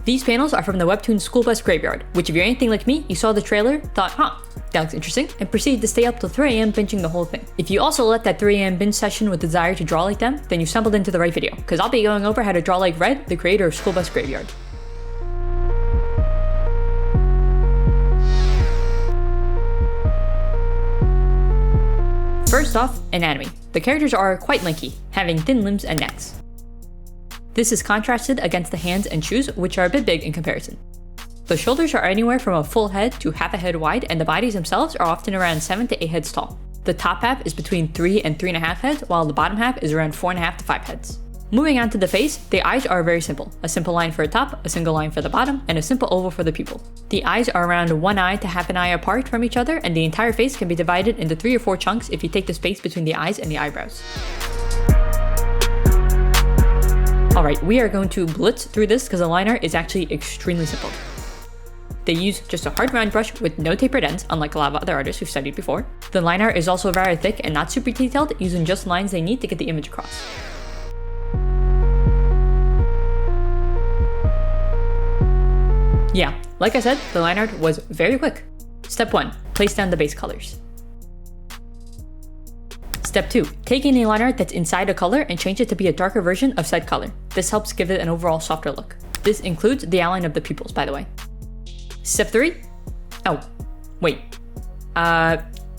These panels are from the webtoon School Bus Graveyard, which if you're anything like me, you saw the trailer, thought, that looks interesting, and proceeded to stay up till 3 AM binging the whole thing. If you also let that 3 AM binge session with the desire to draw like them, then you stumbled into the right video, because I'll be going over how to draw like Red, the creator of School Bus Graveyard. First off, anatomy. The characters are quite lanky, having thin limbs and necks. This is contrasted against the hands and shoes, which are a bit big in comparison. The shoulders are anywhere from a full head to half a head wide, and the bodies themselves are often around 7 to 8 heads tall. The top half is between 3 and 3.5 heads, while the bottom half is around 4.5 to 5 heads. Moving on to the face, the eyes are very simple. A simple line for a top, a single line for the bottom, and a simple oval for the pupil. The eyes are around 1 eye to half an eye apart from each other, and the entire face can be divided into 3 or 4 chunks if you take the space between the eyes and the eyebrows. Alright, we are going to blitz through this because the liner is actually extremely simple. They use just a hard round brush with no tapered ends, unlike a lot of other artists we've studied before. The liner is also very thick and not super detailed, using just lines they need to get the image across. Yeah, like I said, the line art was very quick. Step 1, place down the base colors. Step 2, take any line art that's inside a color and change it to be a darker version of said color. This helps give it an overall softer look. This includes the outline of the pupils, by the way. Step 3,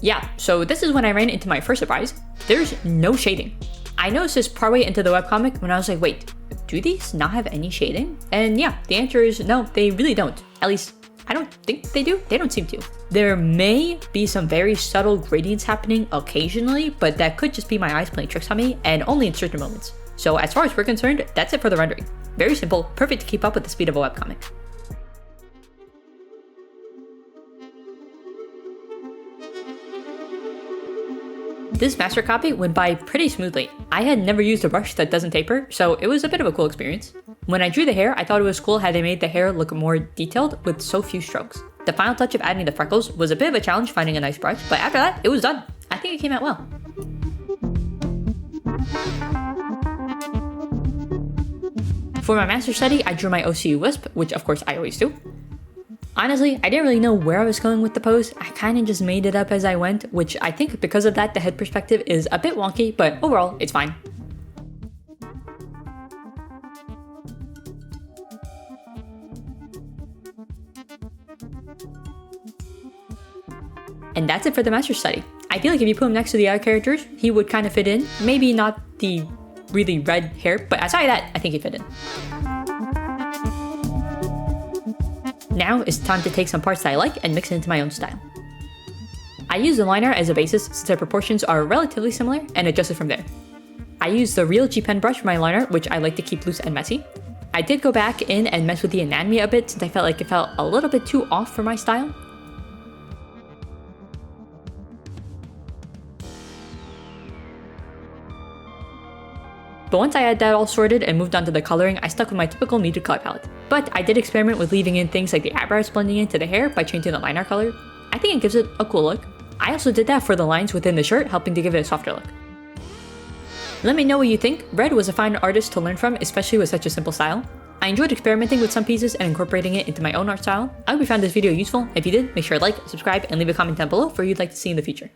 yeah, so this is when I ran into my first surprise. There's no shading. I noticed this partway into the webcomic when I was like, wait, do these not have any shading? And yeah, the answer is no, they really don't. At least, I don't think they do. They don't seem to. There may be some very subtle gradients happening occasionally, but that could just be my eyes playing tricks on me, and only in certain moments. So as far as we're concerned, that's it for the rendering. Very simple, perfect to keep up with the speed of a webcomic. This master copy went by pretty smoothly. I had never used a brush that doesn't taper, so it was a bit of a cool experience. When I drew the hair, I thought it was cool how they made the hair look more detailed with so few strokes. The final touch of adding the freckles was a bit of a challenge finding a nice brush, but after that, it was done. I think it came out well. For my master study, I drew my OCU Wisp, which of course I always do. Honestly, I didn't really know where I was going with the pose. I kind of just made it up as I went, which I think because of that, the head perspective is a bit wonky, but overall, it's fine. And that's it for the master study. I feel like if you put him next to the other characters, he would kind of fit in. Maybe not the really red hair, but outside of that, I think he fit in. Now it's time to take some parts that I like and mix it into my own style. I use the liner as a basis since their proportions are relatively similar and adjust it from there. I use the real G pen brush for my liner, which I like to keep loose and messy. I did go back in and mess with the anatomy a bit since I felt like it felt a little bit too off for my style. But once I had that all sorted and moved on to the coloring, I stuck with my typical muted color palette. But I did experiment with leaving in things like the eyebrows blending into the hair by changing the line art color. I think it gives it a cool look. I also did that for the lines within the shirt, helping to give it a softer look. Let me know what you think. Red was a fine artist to learn from, especially with such a simple style. I enjoyed experimenting with some pieces and incorporating it into my own art style. I hope you found this video useful. If you did, make sure to like, subscribe, and leave a comment down below for what you'd like to see in the future.